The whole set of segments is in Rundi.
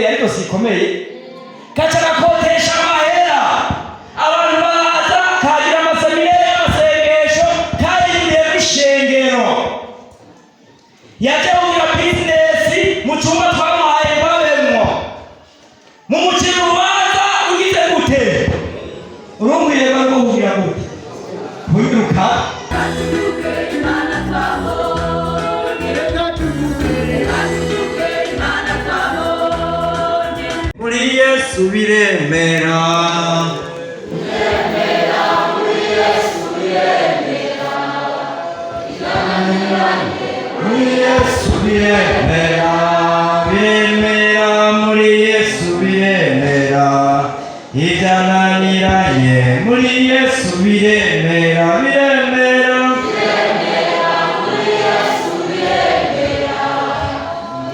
ariko sikomeye kacara kotesha amahera abantu baza kagira amaseminari y'amasengesho kayiriye bishengero yaje kugira business mu cyumba twamuhaye babemwo mu mukino ubanza ugize gute urumwiye baruhugira gute wiruka muri Yesu biremera muri Yesu biremera muri Yesu biremera biremera muri Yesu biremera ibyananiranye muri Yesu biremera biremera muri Yesu biremera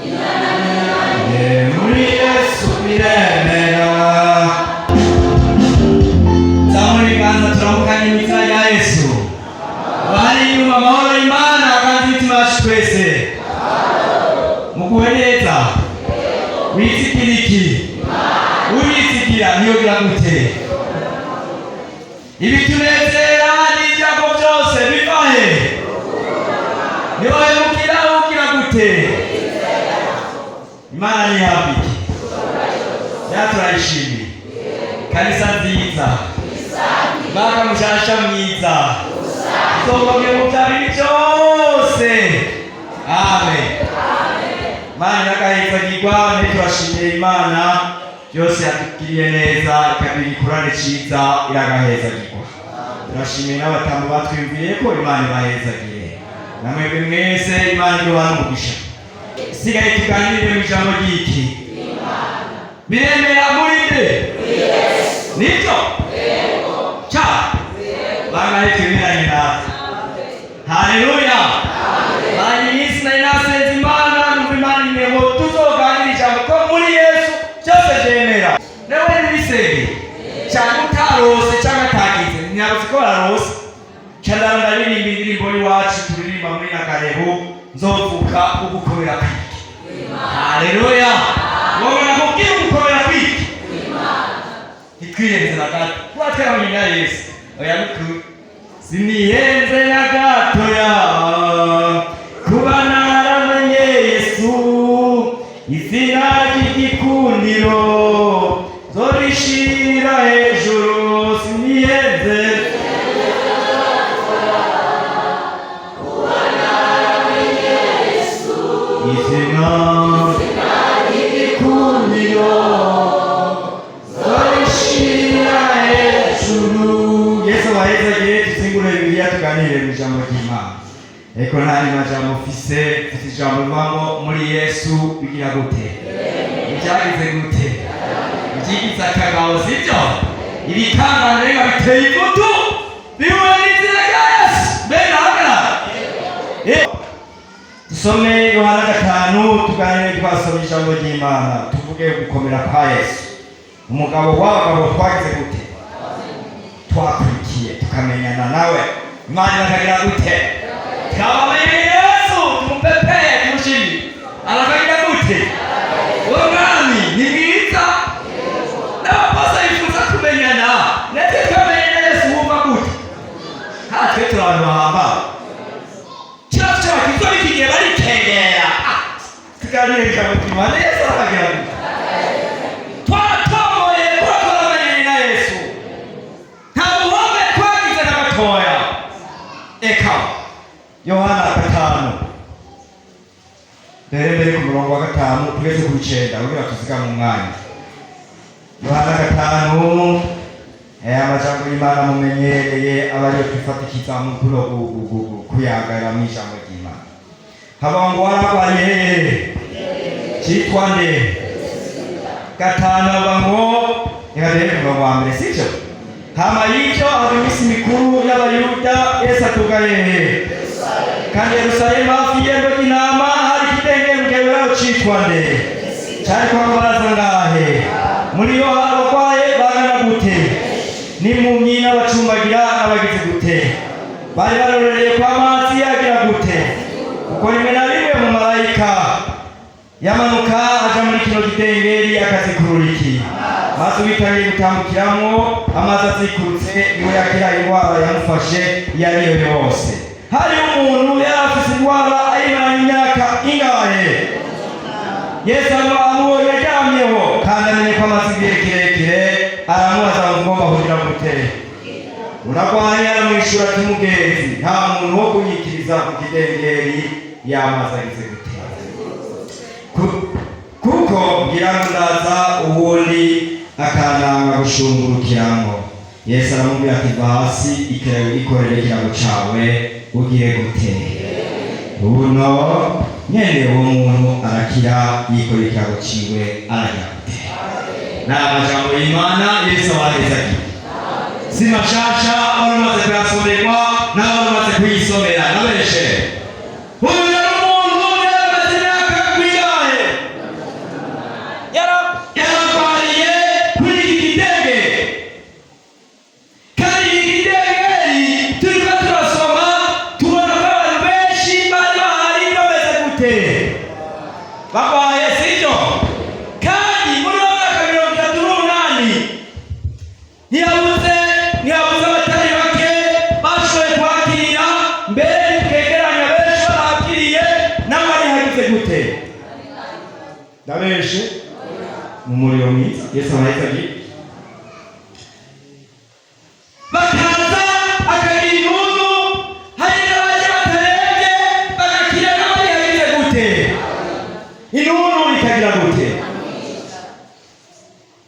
ibyananiranye muri Yesu biremera. Zamuri ganza turamukanye imitima ya Yesu bari nyuma mahoro Imana kandi imitima twese mukuwe neza witsikiriki uritsikira niyogira gute ibitunezera n'ibyago byose bivahe niwahemukira ukira gute Imana ni happy yaturayishimiye kanisa nziza mwaka mushasha mwiza tuzobamwe mu byari byose amen Mana nakahizagirwa turashimiye Imana byose yatugiriye neza ikabiri kurane ciza iragahezagirwa turashimiye n'abatambo batwimviye ko Imana ibahezagiye namwebwe mwese Imana iduha umugisha sigaye tuganire mu ijambo ry'iki biremera muri nde nibyo cha bangahe twibiranye natwe haleluya bari isi na inasenza Imana numva Imana intego tuzoganira ijambo ko muri Yesu cyose byemera nawe n'ibisenge cyangwa utarose cyangwa atagize ntiyabuze ko warose cyangwa ndaririmba indirimbo y'iwacu turirimba muri Nagareho nzovuka ugukorera kwiki haleluya wowe nakubwiye ugukorera kwiki ikwiyenze na gato kubatera na Yesu oya mukuru siniyenze na gatoya kuba naramenye Yesu izina ry'igikundiro zorishira hejuru siniyenze kuba naramenye Yesu izina ry'igikundiro zorishira hejuru. Yesu wahezagiye tuzingure Bibiliya tuganire mu ijambo ry'Imana eko ntari majambo mfise ijambo rivamo muri Yesu bigira gute ibyagize gute ibyigize akagabo sibyo ibikangane biteye igutu bihuye n'izina rya Yesu bene hagara dusome Yohana 5 tuganire twasoma ijambo ry'Imana tuvuge gukomera kwa Yesu umugabo w'abagabo twagize gute twakurikiye tukamenyana nawe Imana ikagira gute twabamenye Yesu tumupepe tumushimi arakagira gute wamani ni mwiza n'abapasa yifuza kumenyana ndetse tukamenya Yesu wumva gute hatwe turabantu bahamba kibazo cy'abakizo bikigiye barikengera tuganire ijambo ry'Imana Yesu arakagira gute twatomoye twakoramenye na Yesu nta buhombe twagize n'abatoya eka Yohana 5 mbere ku murongo wa 5 tugeze ku 9 kugira tuziga mu mwanya Yohana 5 amajambo y'Imana mumenyereye abariyo twifatikiza mu kuyagarira mu ijambo ry'Imana. Haba ngo warabariye cyitwa nde? Gatanu haba ngo ntihadehe wa mbere, sibyo? Hama y'icyo haba iminsi mikuru y'Abayuda Yesu atugaye kandi Yerusalemu hafi y'irembo ry'intama hari ikidengeri mu kibero cyitwa nde? Cyari kwa baraza ngahe? Muri yo abarwaye bangana gute? N'impumyi n'abacumbagira n'abagize gute? Bari barorereye kwa mazi yagira gute? Kuko rimwe na rimwe mu marayika yamanuka aja muri kino kidengeri akazikurura iki, maze uwitangiye gutambukiramo amazi azikurutse niwe yakira indwara yamufashe iyo ariyo yose. Hari umuntu yari afise indwara ayimaranye imyaka ingahe? Yesu amubonye aryamyeho kandi amenye ko amaze igihe kirekire, aramubaza ngo ugomba kugira gute? Uragwaye? Aramwishura ati mugenzi, nta muntu wo kunyikiriza ku kidengeri y'amazi agize gute? Kuko ngira ngo ndaza uwundi akananga gushungurukiramo. Yesu aramubwira ati va hasi ikorere ikirago cawe ugire gute? Uno nyene uwo muntu arakira yikorera ikirago ciwe aragira gute? Ni amajambo y'Imana. Yesu abahezagiye. Si mashasha abamaze kuyasomerwa n'abamaze kuyisomera nabeshe. Babaye sivyo? Kandi muri mwaka 38 ntiyabuze abatari bake bashoboye kwakira, mbere tukegeranya benshi barakiriye n'abari hagize gute? Ndabeshe mu muriro mwiza. Yesu abahezagiye. Bakaza akagira intuntu, hari n'abaje batarebye bagakira n'abari hagize gute? Inunu ikagira gute?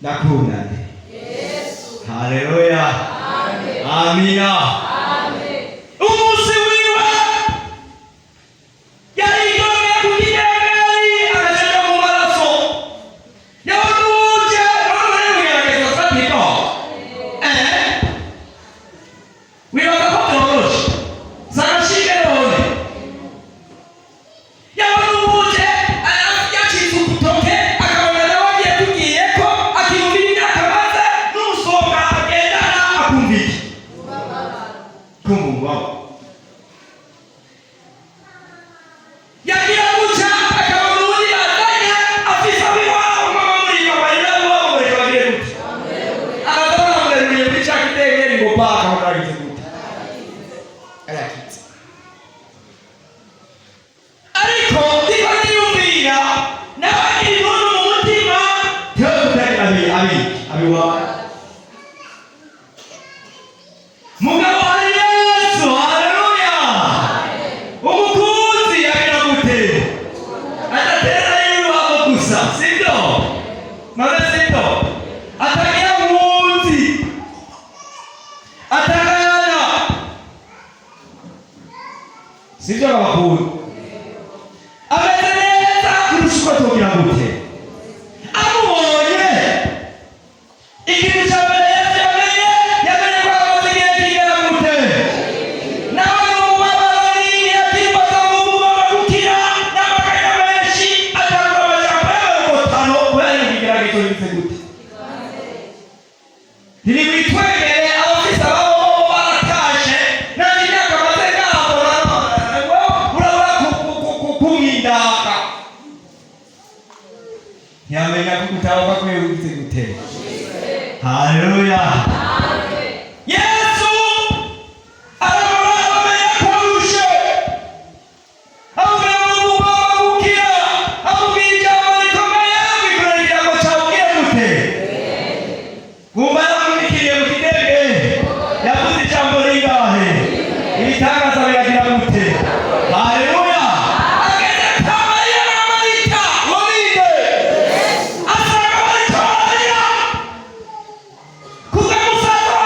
Ndakunda nde? Yesu. Haleluya. Amen. Amina. Amen. Umunsi wiwe yarigomye ku kidengeri agaca mu maraso. Yawuje none fatiko. Wibaza ko byoroshye. Zarashike none. Yawuje Mugabo ari Yesu. Haleluya. Umukunzi yagira gute? Atatera y'urubago gusa, sibyo? Maze sibyo? Atagira munsi, atagana, sibyo bakuru? Ameze neza kurusha uko tugira gute? Amubonye ikintu cya mbere yamenye ko amaze igihe kigera gute? Nawe n'umubabaro yatimbaza mu bubaba gukira n'amaganya menshi atanga amajambo y'abagotano kubera ikigeragezo gitse gute? Ntibitwegere abafise ababo baratashe nanjye imyaka maze ngaho urabura kumwindaka. Ntiyamenya ko gutahuka kwe gutse gute? Haleluya. Yesu aramenya ko arushe, amubwira ngo ugomba gukira, amubwira ijambo rikomeye wikorera ikirago cyawe ugire gute? Wumva yamwikiriye mu kidengeri, yavuze ijambo ringahe? Ibitangaza biragira gute? Haleluya. Ageze kwa Mariya na Marita, wabinde asanga Marita kuza musaza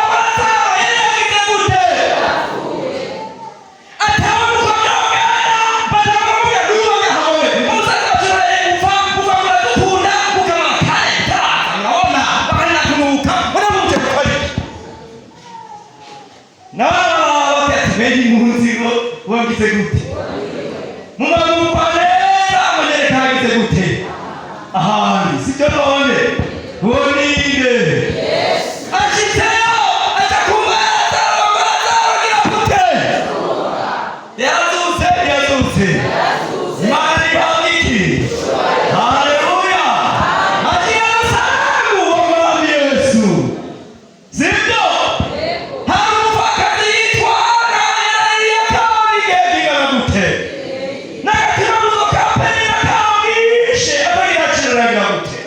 meni mu nzira wagize gute mu maguru kwa neza amanyere kagize gute ahandi sibyo none boninde ashitseyo atakubaza bagira gute yazutse Imana ibamiki haleluya agiye gusangu w'umwami Yesu sibyo hari umupfakazi yitwa Ananiya kagiye kingana gute n'agakiranuzo ka Penina kamwishe atagira kiraragira gute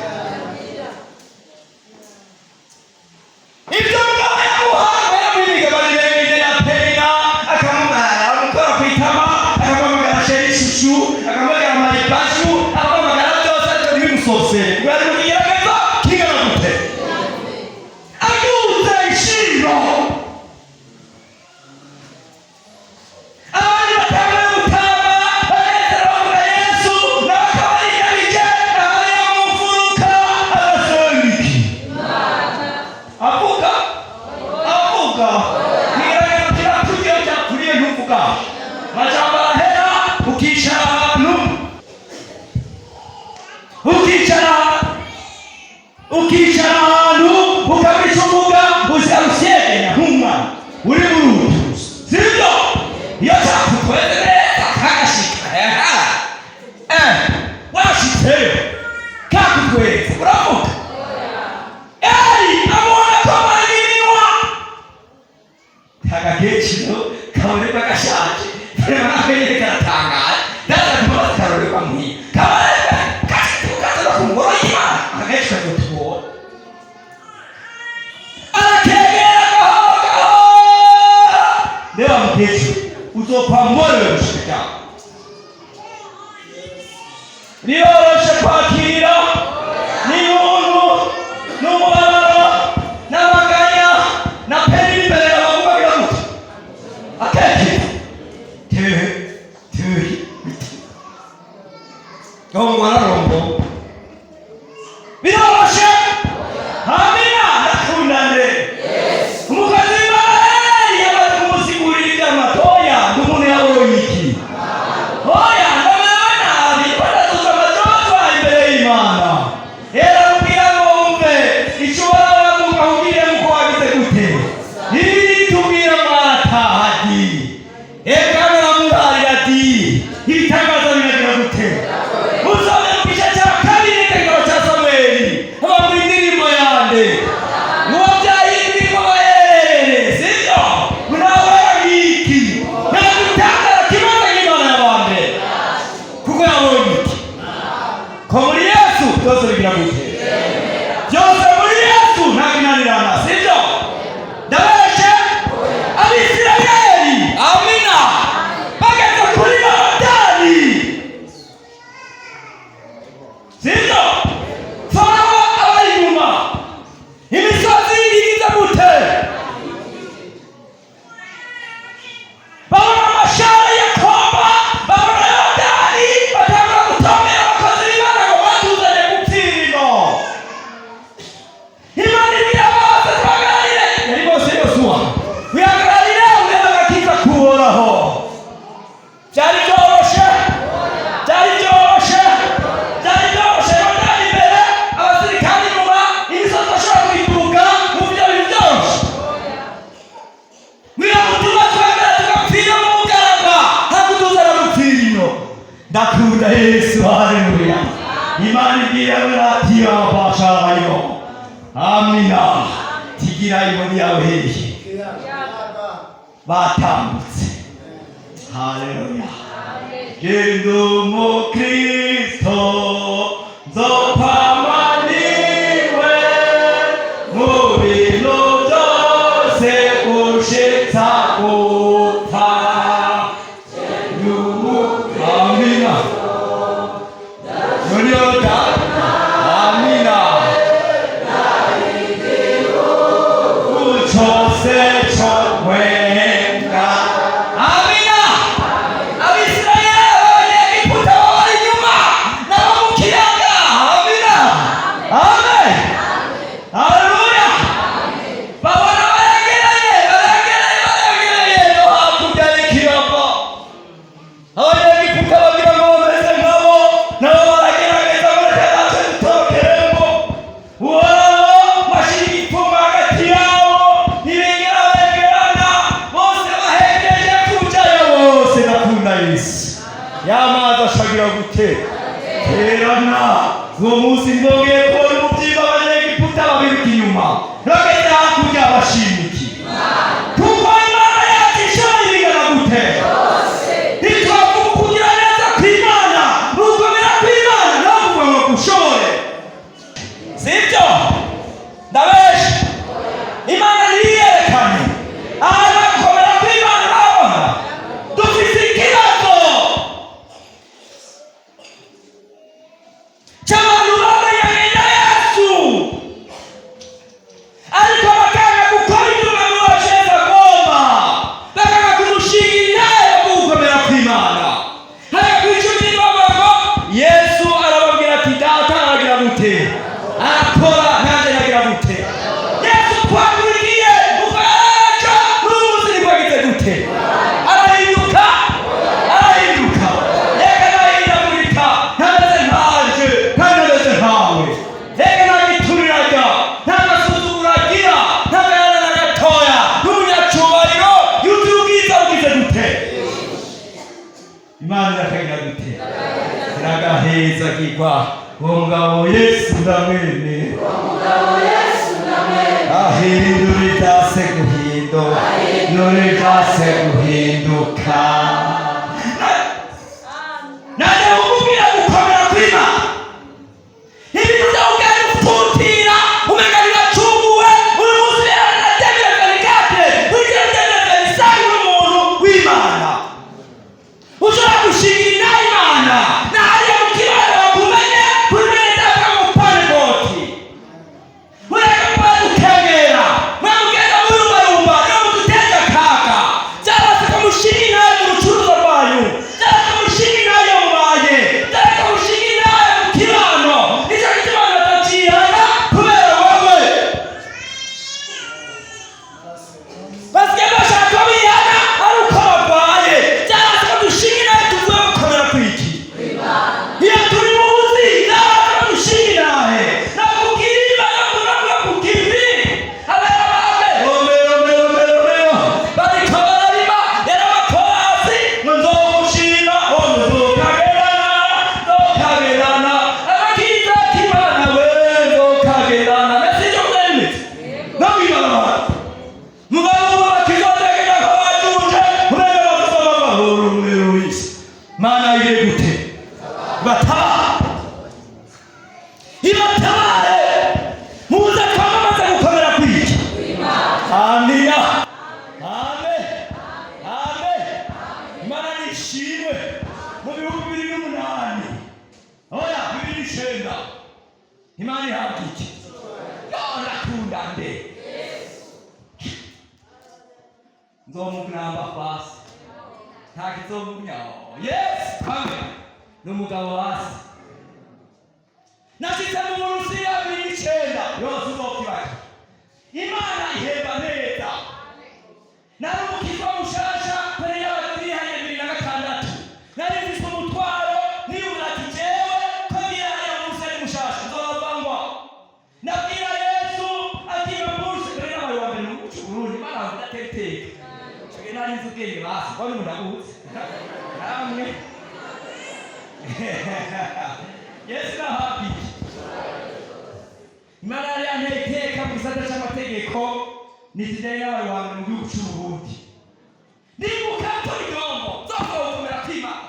ibyo mugabo yamuhaga yamwimigabaniye ya Penina akamumara amukora ku itama akamamagara sheri ishushu akamamagara maripashu akamamagara byose ariko ntibimusosere ubwo yari mu kigerageza kingana gute abyutse ishiro abandi batangaye gutamba banezera bavuga Yesu nawe akaba yiyabije ahariya mu mfuruka agasenga iki avuga ntigerageza kiraturiye cyaturiye ntuvuga amajambo arahera ukicara ahantu ukabura icyo uvuga uzarusyegenya nk'umwana uri mu rutuzo sibyo iyo cyakukweze neza kagashika washitseyo kakukweze uravuga amubona ko manyinywa kagakeciro kaboneka gashaje reba nakwenyere karatangaye ndazakuba karorerwa muhiye kaboneka kashitukaza ku ngoro y'Imana akenshi kazotubona arakegera gahoro reba mukecuru uzopfa mworoshe cyane biroroshe kwakira n'ibuntu n'umubabaro n'amaganya na Penina imbere y'abavugagira gute akekera turi gahongwa na rombo biroroshe amina ndakundane umukozi w'Imana yamaze kumusigurira iby'amatoya n'umuntu yabonye iki oya ndamewe nabi badatuza amajozwa imbere y'Imana era mubwira ngo wumve icyo waravuga ubwire muko wagize gute tubwira mwatahadi ekamera murarira ati ibitangaza biragira gute musome mu gice cya kabiri igitabo cya Samweli ababwira indirimbo yande n'uwabyaye indirimbo baherere sibyo munabura iki nagutangara kimaze nk'Imana y'abande kuko yabonye iki ko muri Yesu byose bigira gute byose muri Yesu nta kinanirana sibyo ndabeshe Abisirayeli amina bageze kuri Yorodani sibyo Farawo abari inyuma imisozi igize gute babona amashara ya Koba babona Yorodani batangura gutomera abakozi b'Imana ngo batuzanye gupfira ino Imana ibwira bose tuhagararire yari bose Yosuwa wihagararire urebe agakiza kuhoraho byari byoroshe Yorodani imbere abasirikari inyuma imisozi bashobora kuyituruka mu buryo byoroshye wiramutuma twemera tugapfira mu bugaragwa hakutuzana gupfira ino ndakunda Yesu haleluya Imana ibwira ati abasharayo amina tigira inkoni yawe hehe batambutse haleluya genda umukristo nzopamaniwe mu bintu byose ushitsa gupfa amina yoniyoda amina ucose cokwenga amina Abisirayeli abanyegiputa babari inyuma y'amazi ashagira gute terana uwo munsi ndongeye kubona umubyimba abanyegiputa babiruka inyuma bageze hakurya bashimiki kuko Imana yacu ishoboye ibingana gute ntitwavuga kugira neza kw'Imana n'ugukomera kw'Imana no kuvuga ngo ushobore sibyo ndabesha Imana niyerekane ahantu gukomera kw'Imana urabona dufite ikibazo cy'abantu bamenyanye na Yesu ariko bakanga gukora ibyo umwami wacu Yesu agomba bakanga kumushinga intahe yo gukomera kw'Imana hariya ku icumi bavuga ngo Yesu arababwira ati data aragira gute arakora nanjye nagira gute Yesu twakurikiye uko yaraca n'uyu munsi niko yagize gute arahinduka reka nahindagurika ntameze nkanje kandi ameze nkawe reka nagituriraga ntagasuzuguragira ntagayana na gatoya n'umunyacubahiro yuzuye ubwiza bugize gute Imana irakagira gute iragaheza kigwa uwo mugabo Yesu ndamwemera ahindura ibyase guhinduka none byase guhinduka nanjye umubwira gukomera kw'Imana ibintu byawe ugenda upfutira umenga biracunguwe uri munsi yaratemera karikate wigendera bisanzwe umuntu w'Imana ushobora gushingira intahe Imana na hariya mu kibanda bakumenye kuri bene data mu panegoti ureka kuba dukengera mwamugenda murumbarumba niyo muduteza akaga cyangwa se kamushinga intahe mu rucuruzo rwanyu cyangwa se kamushinga intahe yo mubaye cyangwa se kamushinga intahe mu kibano nicyo gituma batakihana kubera wowe basigaye bashaka bihana ari uko barwaye cyangwa se kadushinga intahe tuvuye gukomera kw'iki iyo turi mu buzima kadushinga intahe nakubwira Imana kunavuga ku kivi abarababe romero bariko bararima yarabakorasi ngo nzogushima nzokagerana agakiza k'Imana we nzokagerana mbese ibyo mwemeze no mw'ibarabara mugabo bakizotagera ko bajuje urebe bavuga bamahoro rumero w'isi Mana ire gute ibatabare muze twamamaze gukomera kw'iki amina amen Imana nishimwe mu bihugu 2008 oya 2009 Imana ihabwa iki ndakunda nde nzomugamba kwasi nta kizomugumyaho yes amen n'umugabo wasi nashitse mu Burusiya 2009 yose uzokibaka Imana ihemba neza nari umukizwa mushasha kuri y'abageni hanya 2006 nari mfise umutwaro niyubura ati jewe ko ngiye mu Burusiya mushasha nzobavangwa nabwira Yesu ati bamuzi kuri n'abayo wa mbere mu Burundi Imana ndateteka cyo nari nzi ubwenge basi ko ndabuze namwe Yesu nahapi Imana yari yanteye iteka mu gisata cy'amategeko nisigaye n'abayo wa mbere mu gihugu cy'Uburundi ndibuka kuri gombo zose gukomera kw'Imana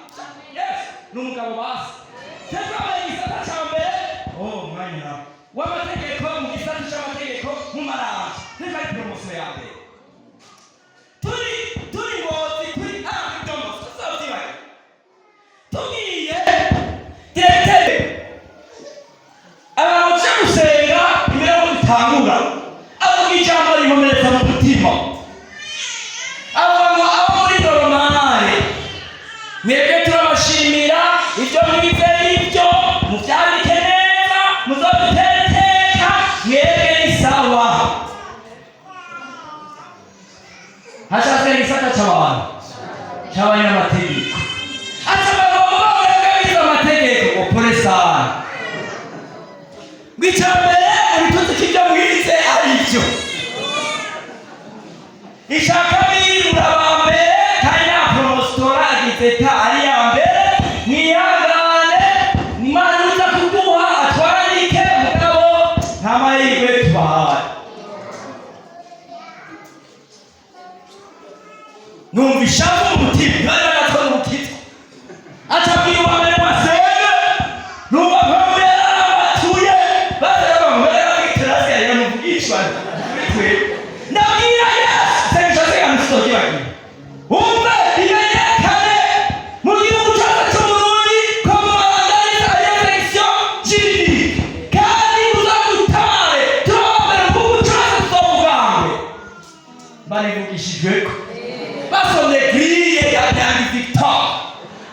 yes n'umugabo basi twabaye igisata cya mbere mwanya w'amategeko mu gisata cy'amategeko mu maranga ntibari promotion ya mbere turi ngozi kuri abidomo tuzazibaye tugiye direktere abaje gusenga ibiro bitangura avuga ijambo rihomeretsa mu mutima abantu abo muri doromare mwebwe turabashimira ibyo mwize ibyo mubyandike neza muzabitereka mwebwe ni sawa hashatse igisata cy'abantu cy'abanyamategeko bize amategeko opore sana ngicambere ubituzi k'ibyo mwize ari byo ishaka biri urabambere kandi nta promositora agiteta ari ya mbere ishavu mu mutima bari bagatona umukitwa acabwira ubambere mwasenge nuba mpamubera abatuye bazaba mbere y'iterasi ya muvugishwa ndabwira Yesu senga senga musogi baki umve imenyekane mu gihugu cyacu cy'Uburundi ko mu bandariza ya section juridique kandi uzagutare turabere mu gihugu cyacu cy'Uburundi barivugishijwe ko basomye grille ya Victor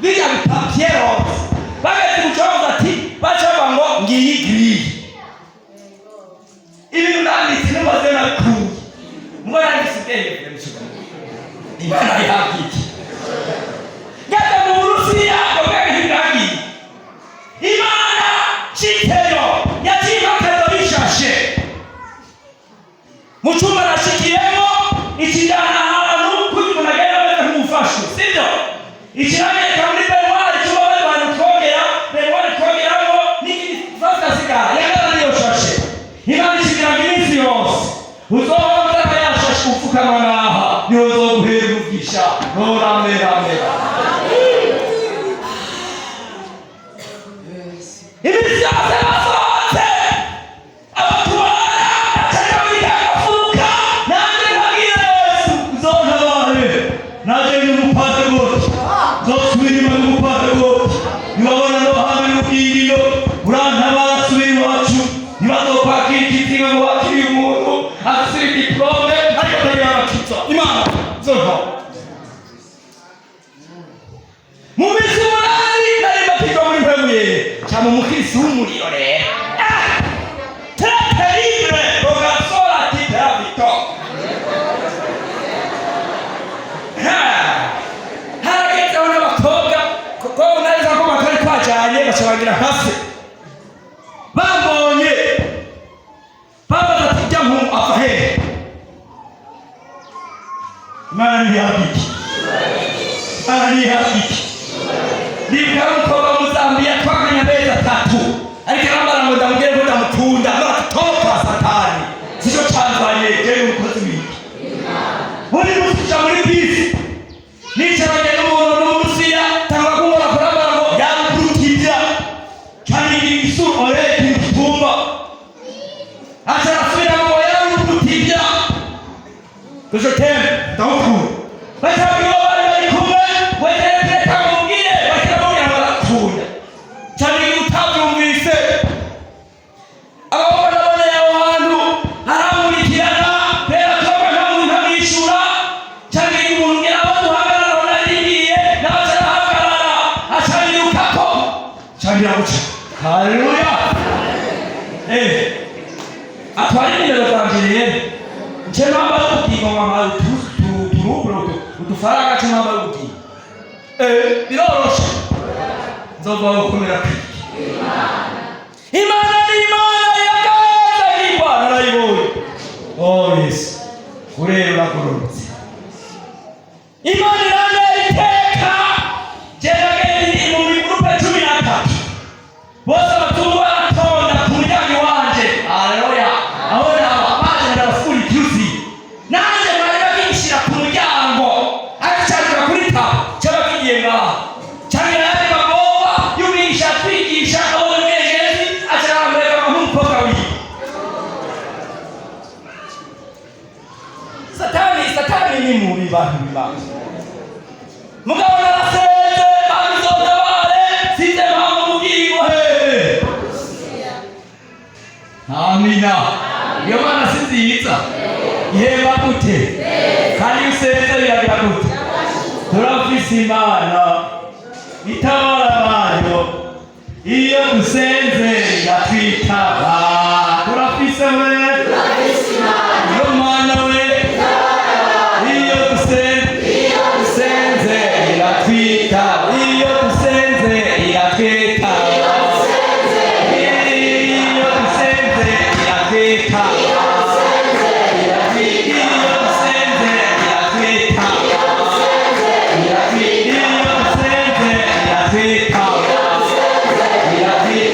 biga papier bageze gucoza ati bacaba ngo ngiyi grille ibintu ndanditse n'amaze nakuye mwana ndisigaye mvuga imana yabiki gata mu Burusiya bagahindagi imana chitero yatimakazo bishashe mu cyumba nashikiyemo ikijana ahantu kugira ngo nagere beze kumufasha sibyo ikiranye kamuri bwari cyuba abantu twogera ngo niki fasta sigara yagana niyo shashe imana ishikira iminsi yose uzohora yashashe ufukama naha niyo zoguhera umugisha noramera iminsi yose basohotse abatwara acakabika agafuka nanjye nkabwira Yesu uzontabare nanjye ni umupadiri zosubira inyuma n'umupadiri nibabona no hamwe n'ubwiriro urantabara subira iwacu ntibazokwakira ikizinga ngo wakiriye umuntu afise diplome ariko atagira abakitsa imana zonta mu minsi umunani nari mbapiga muri mpemye cyangwa umukirisi w'umuriro rero terrible rogasora titera Victor harageze aho n'abakobwa kuko unariza ko batari twajyanye baca bagira hasi bambonye babaza ati jya mu ava hehe imana ntiyabiki nibwira umukobwa w'umuzambiya twaganye amezi 3 ariko arambara ngo ndamubwire ko ndamukunda toka satani sicyo cyanzanye jewe umukozi w'iki muri musija muri bisi nicaranye n'umuntu n'umurusiya tangwa kumubona kurambara ngo yarukurutibya kandi igisu oreti mutumba asarasubira ngo yarukurutibya je t'aime ndamukunda batabwiwe bari kumwe wetereka mubwire bakirabwira barakunda cyane utabyumvise ababona bone yaho hantu aramurikirana rero toba nta muntu amwishyura cyane umuntu ngira abo duhagarara unarigiye n'abazarahagarara acanyirukako cyane guca haleluya atwari nimero zanjye nce nambara ubugingo mwamara turuburo udufaranga cyo nambara ubugingo biroroshe nzovaho gukomera kwiki imana ni imana yakaza yigwa narayibonye yes kureba uragororotse imana irane iteka gerageza mu bigurupe 13 bose abatungo baratonda ku muryango wanje haleluya aho naba baje ndabafuri cyuzi nanjye bari bagishyira ku muryango acyakira kuri ta cyabagiye ngaha cyane yari bagomba yumisha twigisha aho mwegezi acyarambere nk'umukobwa wiwe satani ni mubi bantu bimana mugabo narasenze babizotabare size mpamvu mugigo amina iyo mana sinziza iheba gute kandi usenze biragira gute turafise imana itabara bayo iyo dusenze iratwitaba turafise we iyo mana we iyo dusenze iratwitaba iyo dusenze iratwitaba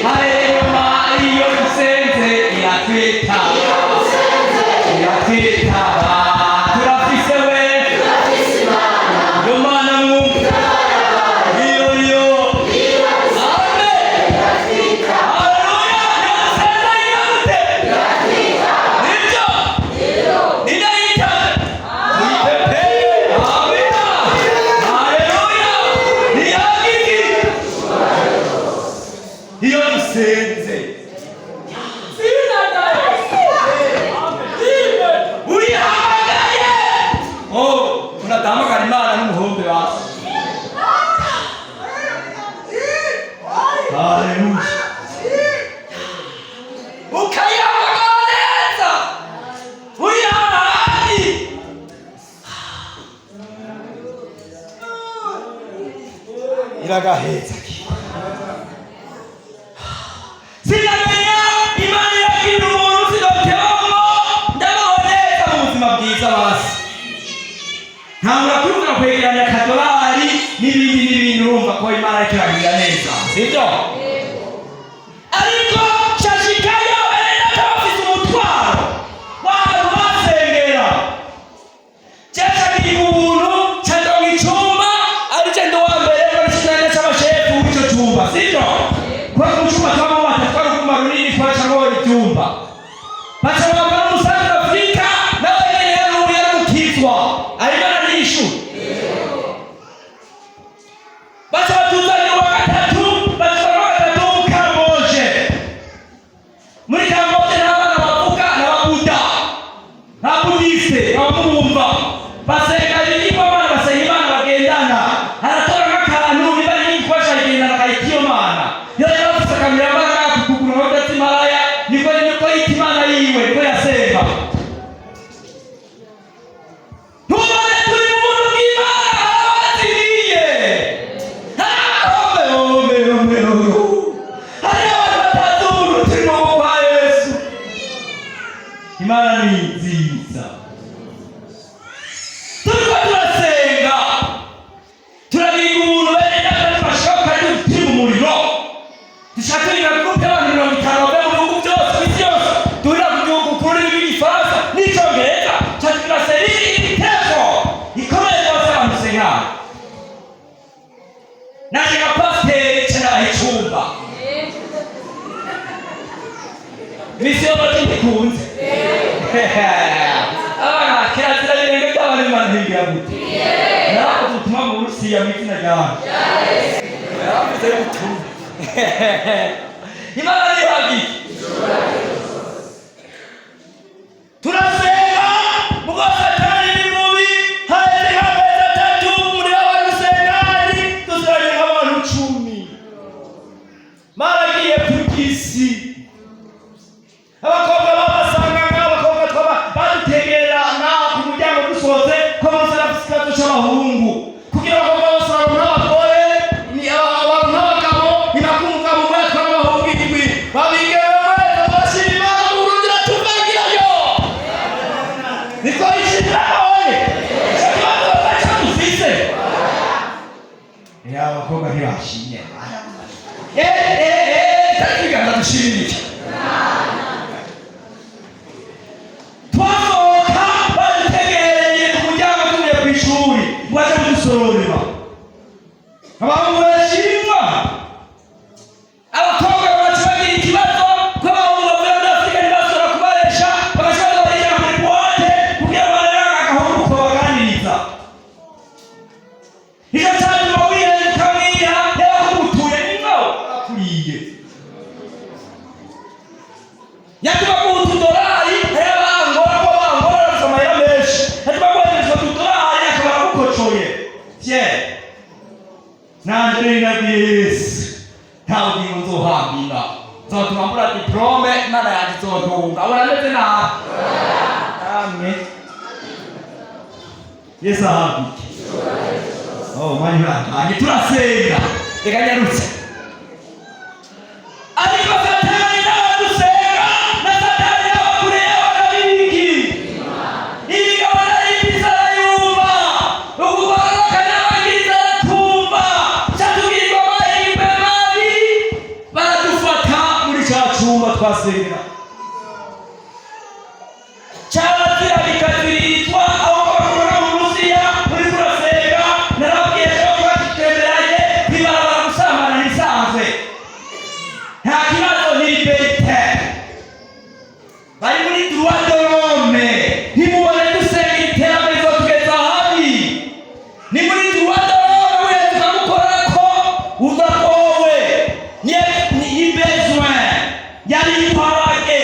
Hallelujah, Haleluya. Ukayambaga neza. Uyahari. Iragaheza ki. Sinamenya imana yagira umuntu sidotemo ndaboneza mu buzima bwiza basi. Ntabwo kwibuka kwegeranya kadolari n'ibindi urumva ko imana ikiragira neza. Sibyo? Ariko shashikayo erega bafite umutwaro w'abantu basengera. Cyangwa ni ubuntu cyangwa ngicumba ari cyo ndo wambere muri kinane cy'abashefu w'icyo cyumba. Sibyo? Kwa kuchuma kama watatwara kumba runini kwa chango icyumba. Bachama kwa musanga Afrika na wengine ya mukizwa. Alimana ni ishu. Basi watuzani wakatatu, basi wakatatu Kamboje. Muri Kamboje na wana wapuka na wabuda. Na budiste, na wabumba. Basi kajikipwa wana basahimana wagendana. Hanatora makanu, nibali hii kwa shagendana kaikio maana. Yote wafisa kamilambana kukukuna wote timalaya. Niko itimana iwe, niko ya sema. Imana ni nziza. Turiko turasenga turabiga ubuntu bene turashaka kandi turi mu muriro dushaka ibihugu by'abantu 50 mu bihugu byose kw'isi yose turira mu gihugu kuri b'igifaransa n'icyongereza cyangwa seri ibitego ikomeye rwose abantu senga naje nka pasiteri cyangwa icyumba misiyo batindikunze abana kirazira birenge by'abantu Imana ntigira gute nako tutuma mu Rusiya mu izina ryawe yavuze gutuma Imana ni hagi turasenga mugo Satani ni mubi haje hameza tatu muri abarusengani tuzanye abantu 10 maragiye kugisi abakobwa babasanga ng'abakobwa twaba badutegerera na ku muryango dusoze ko musarafisikato cy'abahungu kugira ngo bose babone abagore ni abantu n'abagabo inakumva mu mwaka w'abahungu indwi babige bamwe bashima mu rundira tuvagirayo niko ishira oye cyangwa bacamufise ya abakobwa ntibashimye takiganza dushimike abahungu barashimwa abakobwa babagira ikibazo ko abahungu bavuye muri Afurika ntibasora kubaresha bagashobora kubajyana muri buwate kugira ngo barebe agahungu ko baganiriza icyo cyatuma wihenze ukamwiha yaba kugutuye n'ingabo akuriye yatuma kuha $2 ayabangora ko bangora basamahera menshi yatuma kuhereza $2 akaba agukocoye nanje Yesu ntabwo nzohambira nzotuma mbura diplome Imana yanjye izotunga urameze nabi amen Yesu ahabike mani banje turasenga reka nyarutse ariko Satani nawe dusenga na Satani nawe kure y'ababiki ibigabana y'ibisara yumva ukubaka n'abangiriza aratumva cyatubwirwa amahirwe mabi baradufata muri cya cyumba twasengera cyabazira bikaziritwa aho bakora mu Rusiya muri turasenga narabwiye ko batitemeranye bibarabara gusambana ntisanzwe nta kibazo ni liberite bari muri droit de l'homme ntimubone dusenga iterambere izotugeza habi ni muri droit de l'homme wese tukagukora ko udakowe ni besoin yari iparage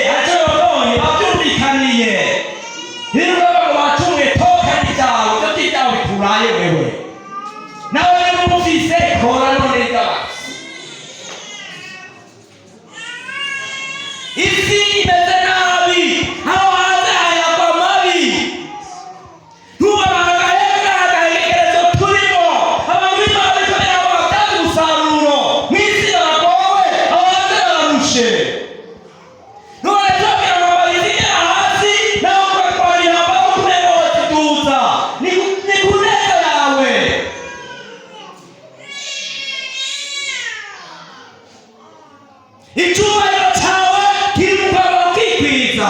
icyubahiro cyawe kiri mu kwambara ukikwiza.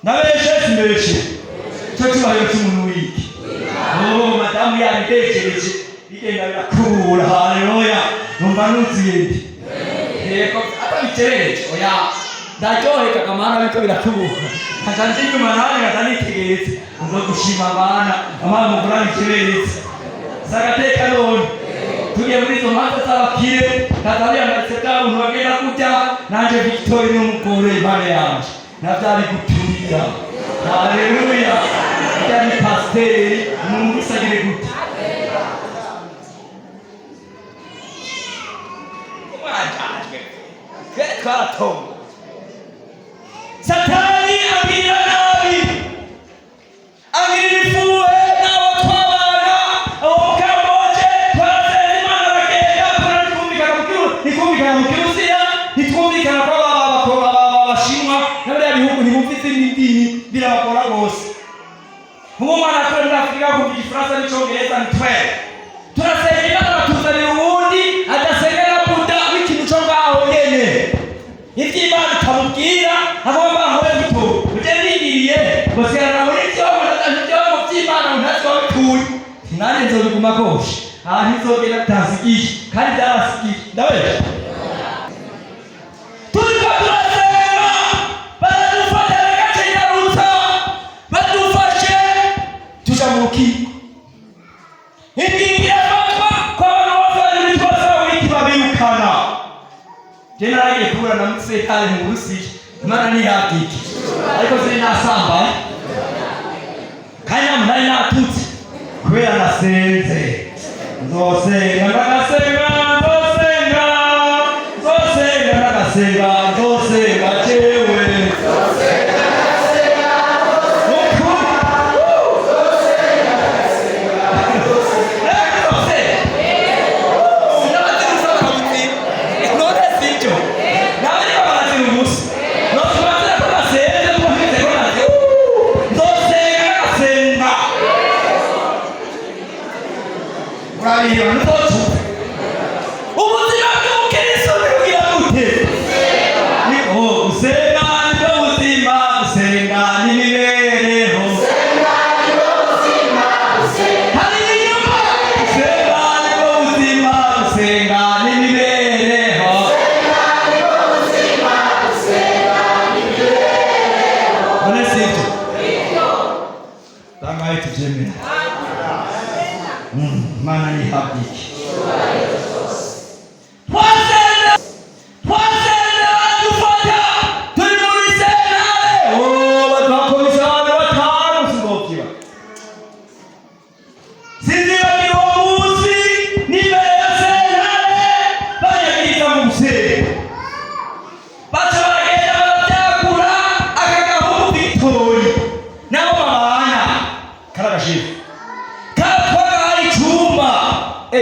Nabeshe simbeshe cyo cyubahiro cy'umuntu wiki. Madamu yabitekereje bigenda birakura. Haleluya. Numva nuzindi yego atabitereje oya ndaryoheka kamana biko birakubura kajanze nyuma nawe ngatanitegeretse nzo gushima abana amara mugurana ikiberetse sagateka none tugiye muri izo manza z'abakire katari yamatse bw'abantu bagenda kurya nanje Victoire n'umugore Imana yanje navyari gutumira. Haleluya. Byari pasiteri umuntu usagire gute Satani agira nabi agira ifuwe n'abo twabana abo Kamboje twarasenze Imana bagenda ntikumvikana mu Kirusiya ntikumvikana ko abashinwa n'abariya bihugu ntibumvise n'indimi birabakora rwose. Umwana akora muri Afurika kumva Igifaransa n'Icyongereza ni twere turasenga Imana batuzanira uwundi adasengera Buda w'ikintu cyo ngaho nyene iby'Imana ikamubwira agomba ahowe gito uje nigiriye gusigara muri cyo byo mu by'Imana ntacyo bituye nanjye nzobiguma koshe ntizogera tasigiye kandi byarasigiye ndawe turiko turasenga baradufata agace nyarutsa badufashe tuja mu rukiko ingingira fatwa ko abantu bose bari twose wiki babirukana. Je naragiye kubura na Musekare mu Burusiya Imana ntiyabwiki ariko ziri nasamba kanya munari natutse kubera nasenze nzosenga ndagasenga nzosenga ndagasenga nzosenga jewe ubuzima bw'umukristo bugira gute? Gusenga nibwo buzima, gusenga n'imibereho. Hari inyuma gusenga nibwo buzima, gusenga n'imibereho. None sibyo tangaye tubyemera Imana nihabwiki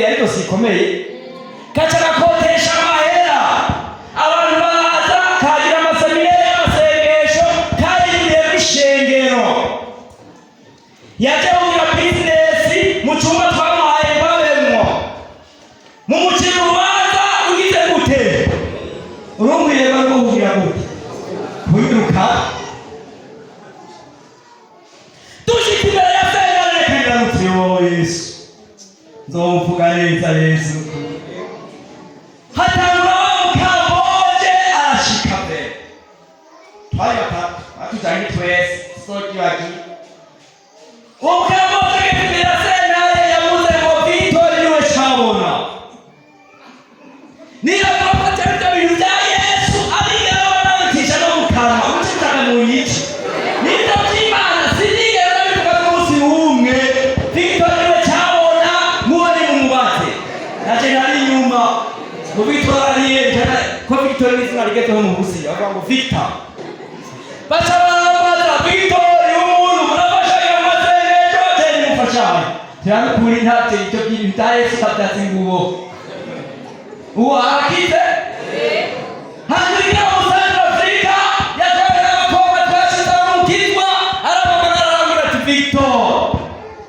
ariko sikomeye kachaka kotesha mahera abantu baza kagira amaseminari y'amasengesho kayiriye bishengero yaje kugira business mu cyumba twamuhaye babemwo mu mukino ubanza ugize gute urumwire barwo kugira gute kuyiruka dushikira ya senare kandi mutyo Yesu nzovuga neza Yesu hatangura Kamboje arashika mbere twari batatu batujanye twese soki baki Kamboje kibira senare yamuze ngo Victoire niwe cabona niyo prophet y'ibintu bya Yesu ariyo barantisha no mukama umucitaka mu yici nito by'Imana sinigera bivuga umunsi umwe Victoire niwe cabona naje nari nyuma mu Victoire ko Victoire ni izina rigezeho mu Burusiya bavuga ngo Victor bacabaza Victoire umuntu murafasha iyo masengesho teni mufashanye cyane kuri ntabye icyo kintu Yesu tabyatse nguwo uwo arakize hanyuma umusanzu Afrika yatabera abakobwa twashize mu kitwa arabagana arambwira ati Victor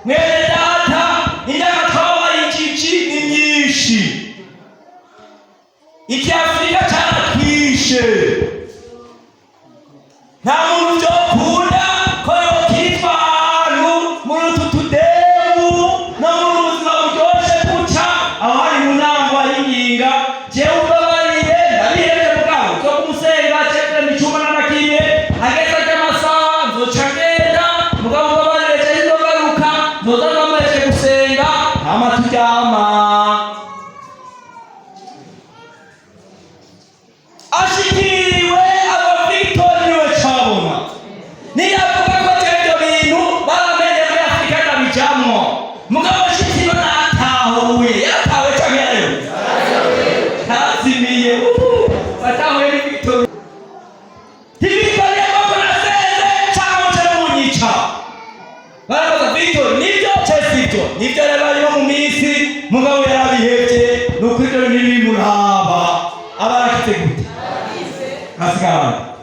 mwene data injaka twabaye ikici ni myinshi iki Afrika cyane nta muntu vyokunda ko yokitwa ahantu muri utu tudemu no muri ubuzima buryoshe gutya aho hari mu ntango y'inginga jewe ubabariye ndabihevye mugabo zo kumusenga cekere micuma n'amakimye ageze ry'amasaha nzoca ngenda mugabo ubabariye jewe nzogaruka nzoza ngamweje gusenga hama turyama. Ashikiriwe Victor niwe cabona niyavuga ko ibyo bintu baramenye muri Afrika ndabijamwo mugabo ashikiriwe natahuye yatawe canke yayo ntazimiye batahuye ni Victor Victor yabako nasenze cyangwa cyamunyica barabaza Victor nibyo cesito nibyo rero mu minsi mugabo yarabihevye nuko ibyo ntibimuraba abarakite gute Asigara.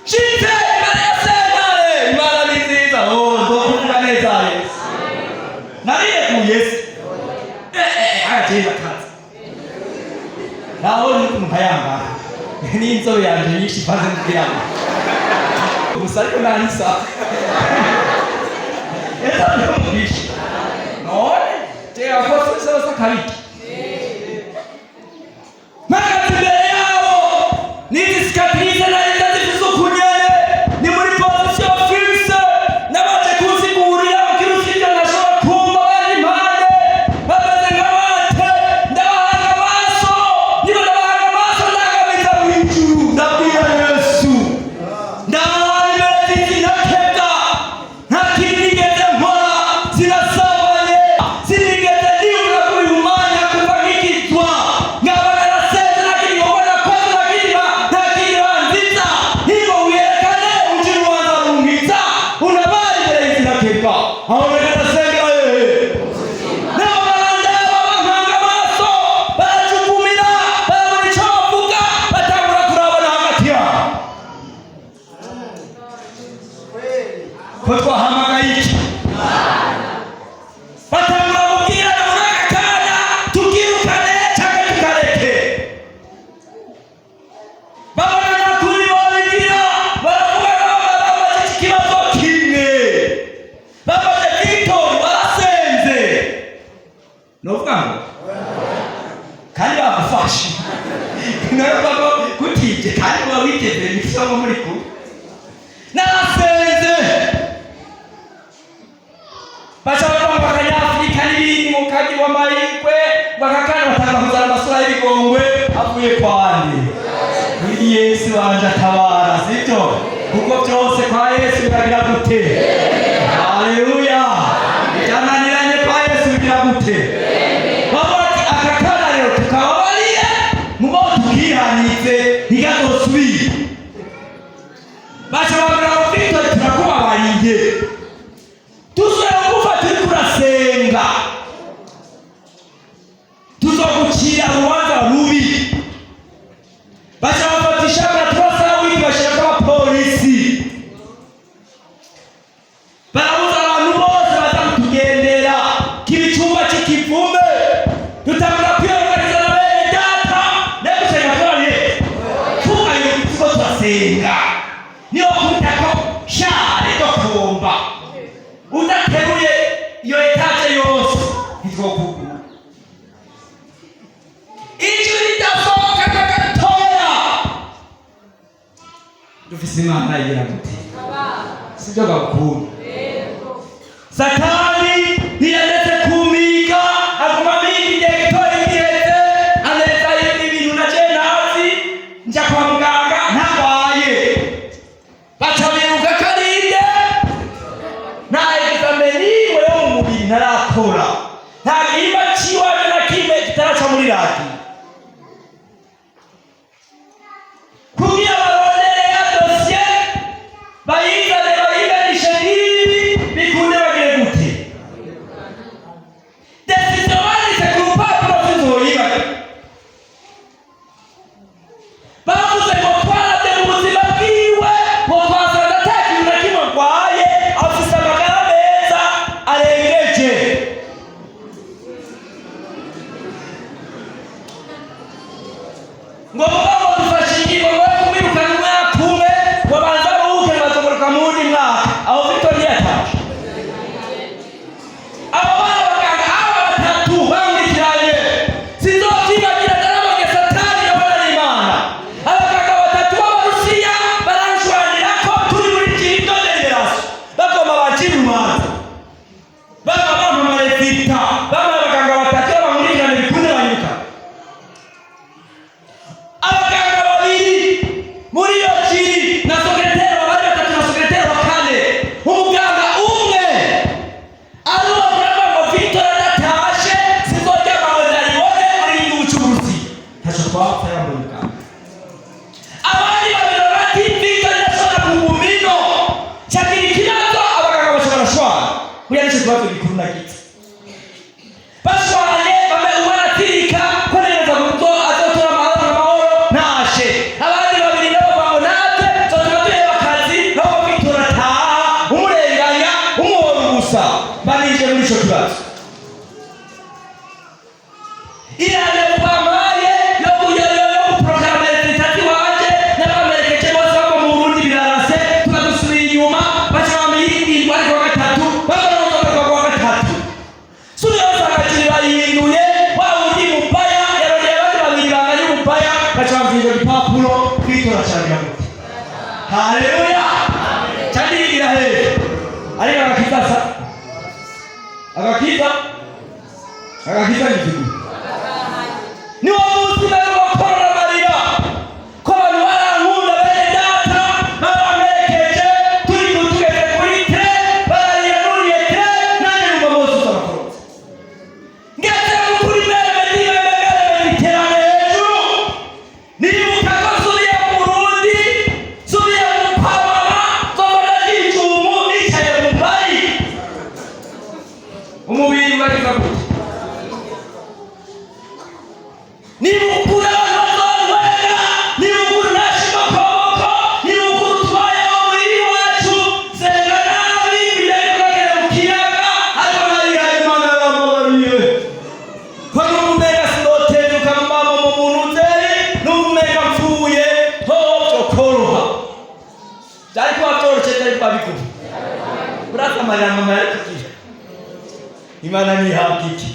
Shite Maria Senale, Imana ni nziza. Nzokuvuga neza Yesu. Nariye ku Yesu. Agenda kazi. Naho ni kumuyanga. Ni inzobe yanje yishi paze mukiyanga. Musariko nanisa. Esa ndomubishi. None, te akoso sasa kabiki. Nizisikatirize na indazi vizukunyene ni muri position fixe nabaje kuzigurira mukirusija nashobora kumva bari impande bameze nk'abate ndabahanga amaso niba ndabahanga amaso ndagamiza mw'ijuru ndabwira Yesu ndabimeze sinakebwa nta kintu nigeze nkora sinasambanye sinigeze nibura kubihumanya kuva nk'ikitwa nkaba narasenze nakiriho nakoze nakiriba unabali mbele y'inzira aho bagasenga n'abandi babahanga amaso barajukumira babura icyo bavuga batangura kurabana hagati yabo ko twahamagaye iki batangura kubwirana muri aka kanya tukirukane cyangwa tukareke babona kuri bobigira baravuga bamaze ikibazo kimwe bamaze Victor barasenze novuga ngo kandi bagufashe naravuga kutije kandi wa witeze imisomo muri ku narasenze bashaka bakanya Afrika n'ibindi mu kaji wa marikwe bakakana batanga kuzana amasura y'ibigongwe avuye kwandi Yesu wanje atabara sibyo kuko byose kwa Yesu biragira gute haleluya byananiranye kwa Yesu bigira gute babati akakana rero tukababariye mubo tukihanitse ntigazosubira bashobora Victor turakubabariye tuzoye gufata uri kurasenga tuzogucira urubanza rubi bachawafatisha matrasa wiki bashaka polisi barabuza abantu bose batakugendera kibicumba kikivume tutabura kwiyorganiza na bene data negusenga twari kuba yuko twasenga niyo kutako share dokumba udateruye iyo etage yose ntitwokugu dufise Imana igira gute sibyo gakuru Satani ntiyandetse kumiga aguma miga igihe gitoya giheze aneza ibintu naje nazi nja kwa muganga ntarwaye baca biruka karinde nta exameni we wo mu mubiri ntarakora nta gihimba ciwaje na kimwe kitaraca muri radiyo kugira barondere ya dosiye bayiganishe n'ibi bikunde bagire gute desito banditse ku rupapuro tuzoyibaga bavuze ngo twarabye mu buzima bwiwe ngo twasanze ata kintu na kimwe arwaye afise amagara meza arengeje ngo mugabo dufashe ingingo ngo kumwirukana umwaka umwe ngo iraje kwamaye yo kuprogrammer itati waje n'abamerekeje bose bako mu Burundi birarase tukadusubira inyuma bashaka miyindi wari kwa gatatu bakaronka kwa gatatu suri yose akakirira yihinduye wa undi mupaya yarondeye abandi babiri banganya umupaya bashaka mvije gipapuro kwitora cyane yamuti haleluya cyane igira hehe ariko agakiza n'igihugu ni wo munsi rero bakorora Mariya ko abantu barankunda bene data babamerekeje turi tugeze kuri tre barayiruriye tre nane numva bose uzabakorotse ngeze kuri mbere iterane hejuru nibuka ko subiye mu Burundi subiye mu Pamama zobona n'icumu nicaye mu bari umubiri wagiza gute nibukura bazonwega nibukura nashima koko nibukura utwaye muri wacu senga nabi birayikogera mu kiyaga ariko narihaye Imana yamubariye ko n'umumega sinotezuka mu mama mu muntu uteri n'umumega mpfuye ntobyo koroha byari kuba byoroshye byari kuba bigumu urasa amarira mama yari kugira Imana nihabwa iki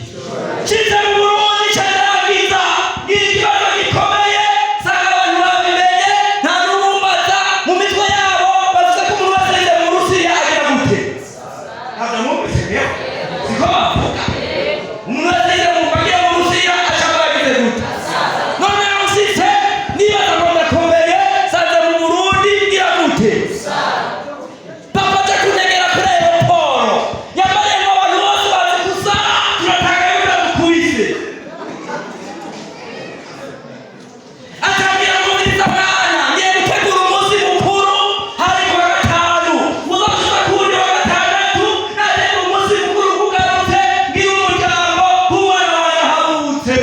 kiza mu Burundi cyaragiza ikibazo gikomeye sanga abantu babimenye nta n'umumbaza mu mitwe yabo bavuze ko umuntu wese yize mu Rusiya agira gute ntabwo mubise siko bavuga umuntu wese yize mu bagira mu Rusiya ashaka bagize gute none usitse niba agomba komeye sanze mu Burundi gira gute papa cyo kunegera kuri aeroport yambaye abantu bose bazi gusa turatanga yuko dukubise akabwira mubiriza mwana ngiye gutegura umunsi mukuru hari kuwa gatanu muzotuza kuwundi wa gatandatu nategura umunsi mukuru kugarutse ngira umuryango w'umwana wawe yahabutse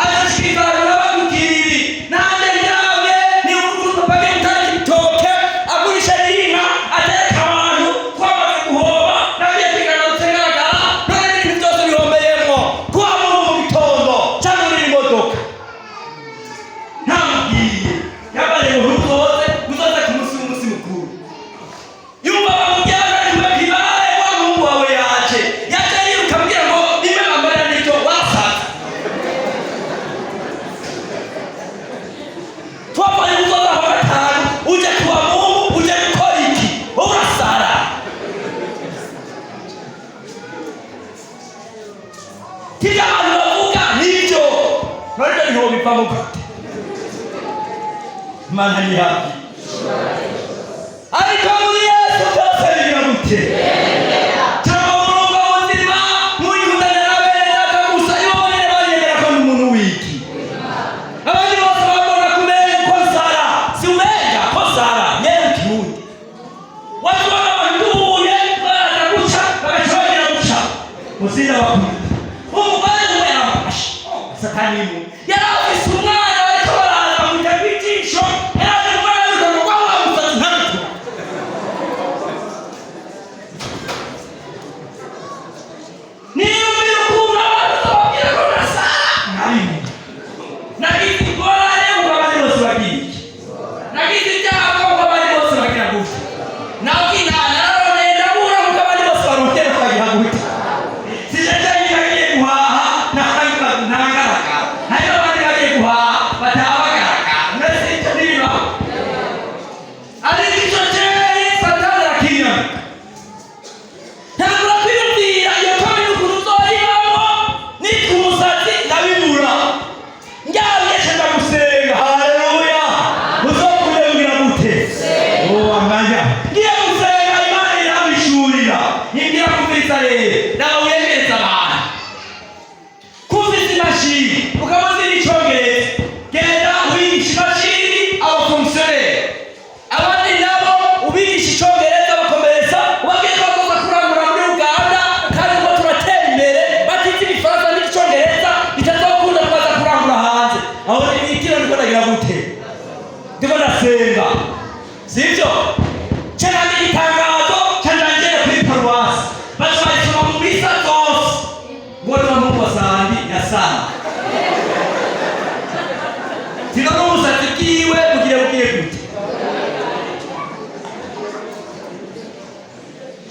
agashikiriza abantu n'abagukiriri nanjye njyamye ni ukuru papa agiye gutanga ibitoke agurisha n'inka atereka abantu twamaze guhoba nagiye kwigarutse ngaragara none n'ibintu byose bihombeyemwo kuba muntu mu gitondo cyangwa uri imodoka ntamubwiye yabare ngo ntuzoze ku munsi mukuru yumva bamujyana kuba kibare wa muhungu wawe yaje yiruka ambwira ngo nimwe bambarira n'icyo wasaza twapanye uzoza aho gatanu uje kuba Mungu uje gukora iki urasara kija abantu bavuga nibyo none niho bivamo gute Imana ni hafi ariko muri Yesu byose bigira gute cyangwa umurongo w'ubuzima mwikundana bene data gusa ibonere banyemera ko n'umuntu wiki abandi bose babona kumenya ko Sara si umenya ko Sara nyene kirundi watu wanabanduye baraza guca bagashobora guca musinda bakunda umugore umwe yarabashi satani mu yarafise umwana ariko baraza bamujya kwicisho yaraje umwana w'umuntu kwa musatsi ntabwo niyo mbirukura abantu babwira ko na Sara ntabwo nagize ingorane ngo abandi bose bagiye nagize ibyago ngo abandi bose bagira gute nawe inana narone ndabura ngo abandi bose barongera bagira gute sijajaye bagiye guhaha ntagaragara hari abandi bagiye guhaha batabagaragara mbese icyo niba ariko icyo cyari satani arakinyama ntabwo kwiyumvira iyo kabiri ukuntu uzoyibamo nitwa umusatsi ndabibura njyamye shaka gusenga haleluya uzokurebwira gute amanya ngiye gusenga Imana irabishurira nibwira kumviriza rero nawe uyegereza abantu kumviriza imashini ukamuzi n'icyongereza genda ubigisha imashini abafonksiyoneri abandi nabo ubigisha icyongereza bakomereza ubabwira ko bazoza kurangura muri Uganda kandi ngo turatera imbere batize ibifaransa n'icyongereza bitazokunda kubaza kurangura hanze aho n'ibitiro ndiko ndagira gute ndiko ndasenga sivyo cyane igitangazo cyanje kuri paruwasi bashobora mu misa zose ngo ni mu basandi ya sana babwiye gute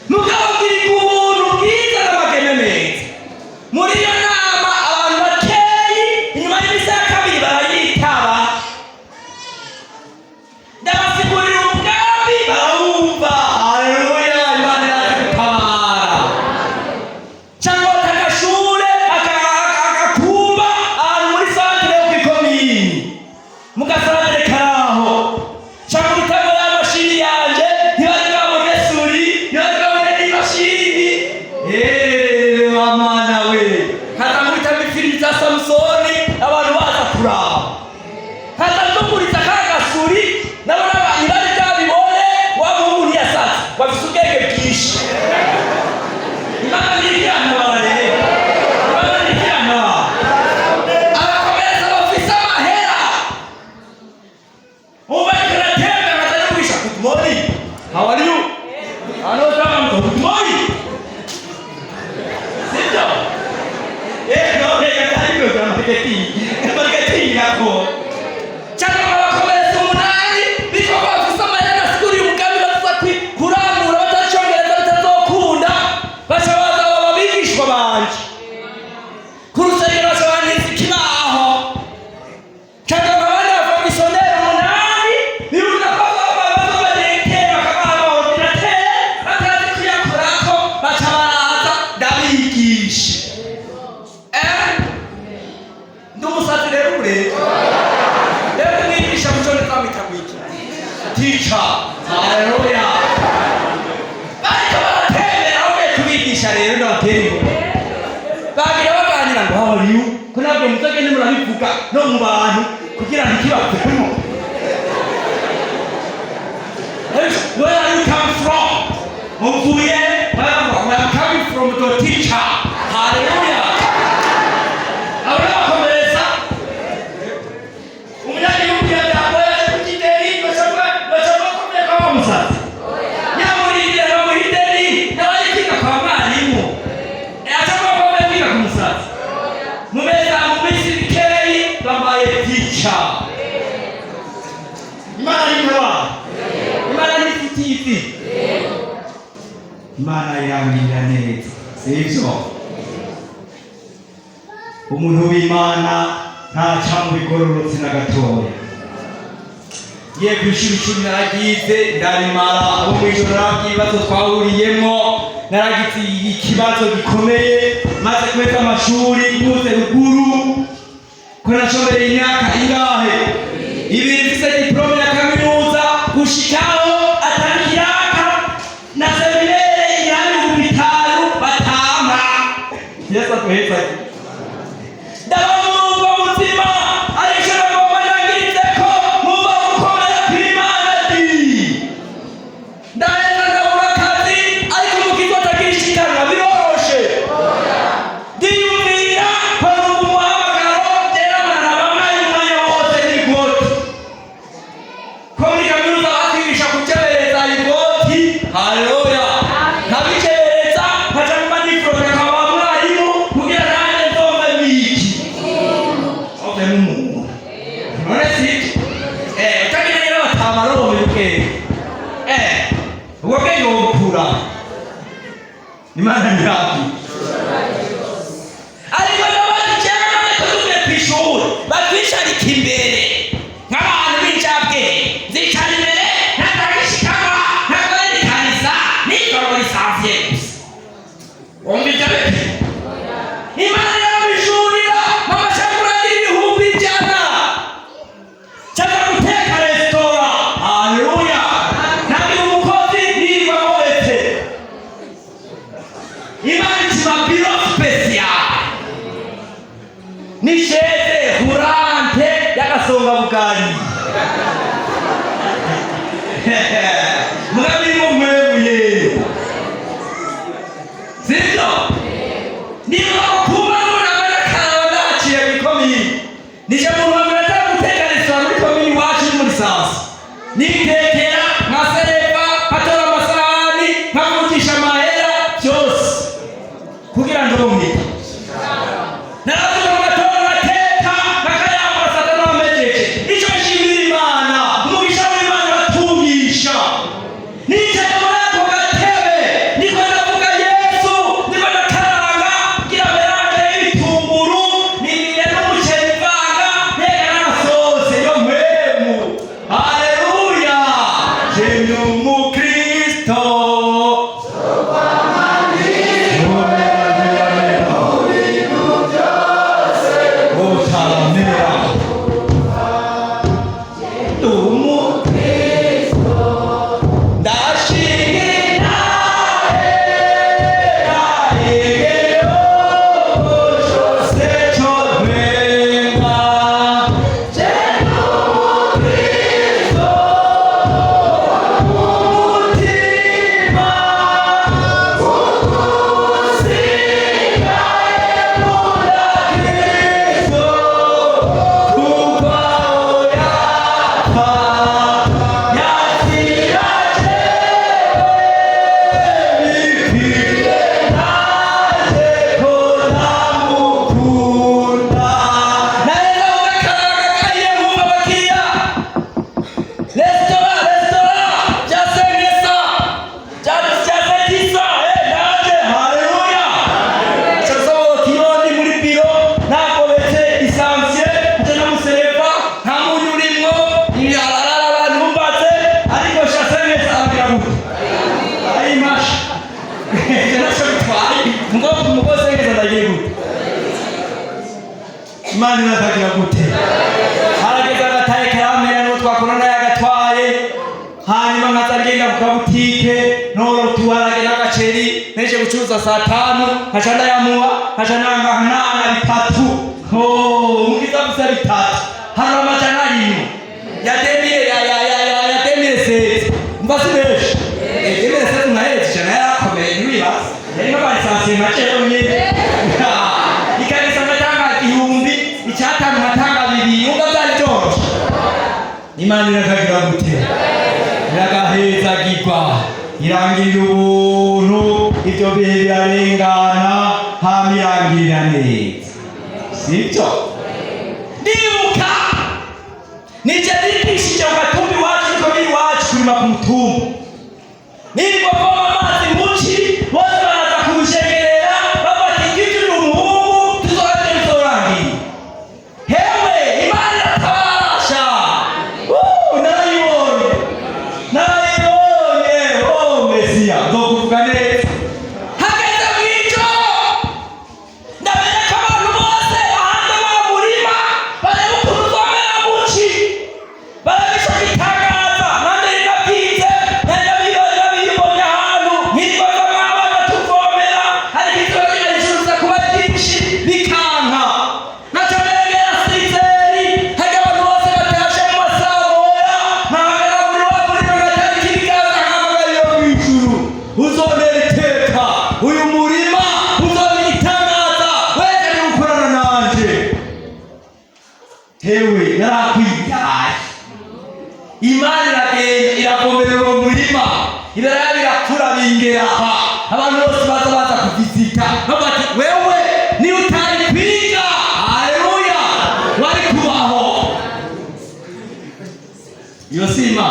mugababwirwa ubuntu bwiza n'amageme meza muri iyo nama abantu bakeyi inyuma y'imisa ya kabiri barayitaba ndabasigurira umugambi barawumva haleluya imana yaradutabara cyangwa akagashure agakumba ahantu muri santere yo kw'ikomini mugasantire karaho cyangwa ibitabo y'amashini yanje ntibazigabone suri ntibazigabone n'imashini wamana we nkazamurita mifilimi za samusoni abantu baza kuraba nkazazunguriza kagasuri nabona abantu bari bwabibone wamuhungu ntiyasatse bafise ubwenge bwinshi imana ntiryantabara rero imana ntiryantabara abakomereza bafise amahera ubariko aratembe nkazajya kugisha good morning how are you hano utabanza good morning sibyo no reka tariko bya marketing yako cyangwa abakomereza umunani biko bafise amahera asiguriye umugambi baza kuramura batacongereza bitazokunda baca baza babigishwa banje ku rusengero baca banditse ikibaho cyangwa abandi bafomisiyoneri umunani bibuza ko babaderekera bakabaha abaordinatere batazi kuyakorako baca baraza ndabigisha ndi umusatsi rero uburetwa rero kumwigisha muconeza mwita mwiki tica haleluya bariko baratembera bavuye kubigisha rero ndabatera imbere bagira baganira ngo how are you ko nabwo muzagende murabivuga no mu bantu kugira ngo ikibapfumo where are you come from muvuye we are coming from the teacher haleluya abona bakomereza umunyagihugu yatakoye kukideri bashobora kumeka wa musatsi nyamurindira bamuhideri n'abari kwiga kwa mwarimu ashobora kuba bari kwiga ku musatsi mumeza mu minsi mikeyi bambaye tica imana y'intoba imana n'ifitifi imana irangirira neza sivyo umuntu w'imana ntaca mu bigororotse na gatoya ngiye kw'ishuri icumi naragize ndarimara abo mw'ijoro narabwiye ibibazo twahuriyemwo naragize ikibazo gikomeye maze kweza amashuri ntuze ruguru ko nashobereye imyaka ingahe ibiri mfise diplome ya kaminuza gushikaho atari kiraka na seminere irani mu bitaro batama yesu atuheza ndabamurumva mutima ariko nagomba nangiritseko muva gukomera kw'imana di ndaheza ndabura akazi ariko mu kigo atagishikanwa biroroshe ndiyumvira ko numva umuhamagaro teramana na bamwe umwanya wose n'igoti ko muri kaminuza batwigisha kucebereza igoti haleluya nkabicebereza nkaca mu manifrote nkaba mwarimu kugira nanjye nzombe biki ove n'umuntu none sibyo utagira rero batama roho y'ubwenge ubwo bwenge bukura imana ntirabi ariko n'abandi cyane ko tuvuye kw'ishuri batwisharika imbere nk'abantu b'incabwenge zicara imbere ntatagishikama ntagorerekaniza n'ijoro risanzye gusa wumva ibyo bebe imana yabishurira amashakuragira ibihumbi ijana cyangwa guteka resitora haleluya ntagira umukozi nirirwa wese imana ikiba biro spesiyale n'isheze hurante y'agasonga bugari murabirimo mwebuye sibyo niba kuba nunamara karaba ndaciye bikomeye nije muntu wa mbere atari guteka resitora muri komini iwacu iri muri sasa nitekera nkasereva nkatora amasahani nkavugisha amahera byose kugira ngo bamwite naravuga ngo batora bateka bakayambara satana wamejeje icyo nshimira imana umugisha Imana iratagira gute? Harageze agataye karamera n'uwo twakorana yagatwaye, hanyuma nkaza ngenda ku kabutike noro tuwarage n'agaceri neje gucuruza saa 5 nkaca ndayamuha nkaca nanga bitatu mugiza gusa bitatu hano amajana arimo ya demire sete mbasi beshe demire sete nahetse cyane yarakomeye ntiwibaza yari n'abandi sansiye make yonyine ikanisa ngatanga 1000 icyatanu ngatanga 2 ubwo byari byoroshye. Imana irakagira gute? Iragahezagirwa irangirira ubuntu ibyo bihe birarengana hamirangirira neza, sibyo? Ndibuka nije nipishije ugatumbi wacu niko biri wacu kurima ku mutumba niriko voma amazi muci bose baraza kunshegerera bafata igiti n'umuhungu tuzoraje bizorangira. Hewe Imana iratabasha Mesia ndokuvuga neza hageze mwico ndamenye ko abantu bose hanze bamurima bareba ukuntu uzomera muci barabisha bitangaza nande rinabyize nabibonye ahantu nk'irikoza mwabana tuvomera ariko ikibazo kinayishuruza kuba byinshi bikanka naco negera sizeri hajya abantu bose batashe mu masaha moya ntagera muri wamurima ngatari kibigaza nk'amagariro mw'ijuru uzonera iteka uyu murima uzobitangaza wese ni gukorana nanje. Hewe narakwiyaye Imana iragenda iravomerera uwo murima ibiraya birakura bingera aha abantu bose baza kuvizita bati wewe ni utari kwiga haleluya wari kubaho. Iyo sima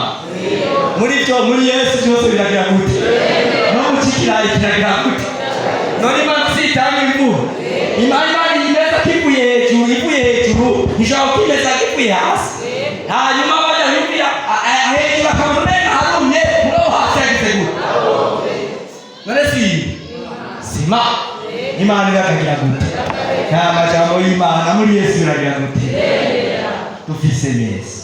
muri Yesu byose biragira gute? No mukikirayi kiragira gute? None Imana sitanga imvura. Imana imeza kivuye hejuru ishobora kwimeza kivuye hasi hanyuma bajya yumvira hejuru akamuneka harumye muro hasi yagize gute? None sima Imana irakagira gute? Nta majambo y'Imana muri Yesu iragira gute? Dufise Yesu,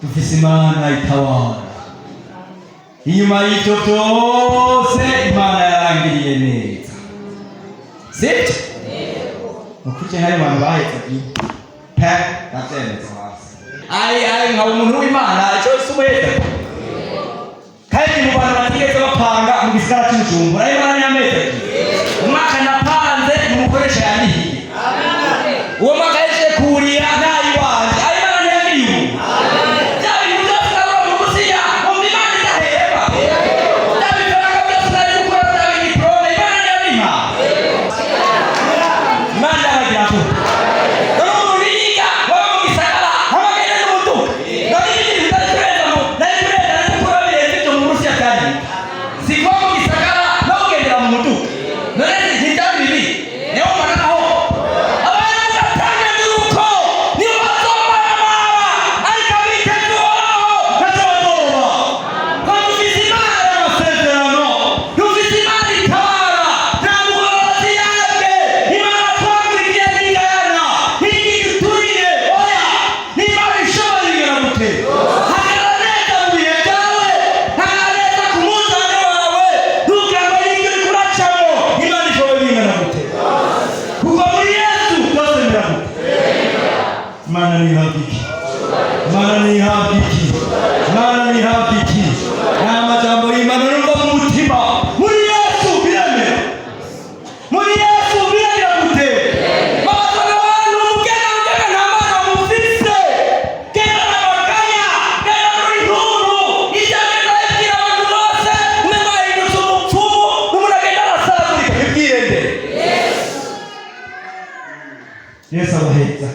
dufise Imana itabara. Inyuma y'ibyo byose Imana yarangiriye neza, sibyo? Ukuje hari abantu bahetse ndabyemeza hasi ari nka umuntu w'Imana icyo isumuheza kandi mu bantu batigeze bapanga mu gisagara cy'Ubujumbura Imana yameze umwaka napanze umukoresha yandihiye uwo mwaka yaje kurira nayi wanje Imana yamiriye Imana ni hafiki na majambo y'Imana numva mu mutima muri Yesu biremera, muri Yesu biremera gute? Bazana abantu mugena nta mana mufise kera n'abakanya kera muri nkuru ijyanye n'ibwira abantu bose umengo ahindutse umupfumu n'umuntu agenda arasaragurika ibwirende Yesu abaheza